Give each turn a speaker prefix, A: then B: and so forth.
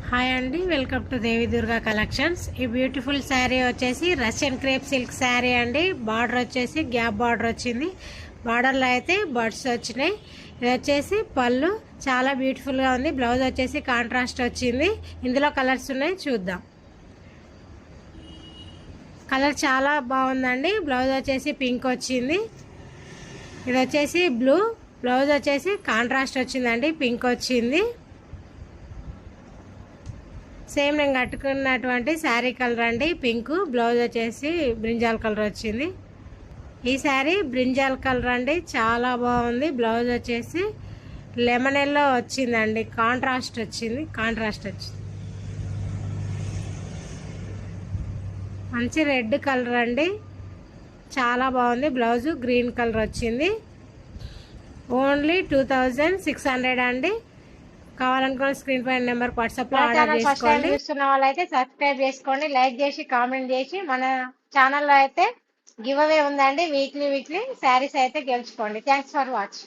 A: Hi అండి, welcome to Devi Durga collections. ఈ beautiful sari వచ్చేసి రష్యన్ క్రేప్ సిల్క్ శారీ అండి. బార్డర్ వచ్చేసి గ్యాప్ బార్డర్ వచ్చింది. బార్డర్లో అయితే బర్డ్స్ వచ్చినాయి. ఇది వచ్చేసి పళ్ళు చాలా బ్యూటిఫుల్గా ఉంది. బ్లౌజ్ వచ్చేసి కాంట్రాస్ట్ వచ్చింది. ఇందులో కలర్స్ ఉన్నాయి, చూద్దాం. కలర్ చాలా బాగుందండి. బ్లౌజ్ వచ్చేసి పింక్ వచ్చింది. ఇది వచ్చేసి బ్లూ, బ్లౌజ్ వచ్చేసి కాంట్రాస్ట్ వచ్చిందండి, పింక్ వచ్చింది. సేమ్ నేను కట్టుకున్నటువంటి శారీ కలర్ అండి, పింక్. బ్లౌజ్ వచ్చేసి బ్రింజాల్ కలర్ వచ్చింది. ఈ శారీ బ్రింజాల్ కలర్ అండి, చాలా బాగుంది. బ్లౌజ్ వచ్చేసి లెమన్ ఎల్లో వచ్చిందండి, కాంట్రాస్ట్ వచ్చింది. మంచి రెడ్ కలర్ అండి, చాలా బాగుంది. బ్లౌజ్ గ్రీన్ కలర్ వచ్చింది. ఓన్లీ 2600 అండి. కావాలనుకున్న స్క్రీన్ పైన నెంబర్ వాట్సాప్ లో ఆర్డర్ చేసుకోండి. చూస్తున్న వాళ్ళైతే సబ్స్క్రైబ్ చేసుకోండి, లైక్ చేసి కామెంట్ చేసి. మన ఛానల్లో అయితే గివ్ అవే ఉందండి, వీక్లీ శారీస్ అయితే గెలుచుకోండి. Thanks for watch.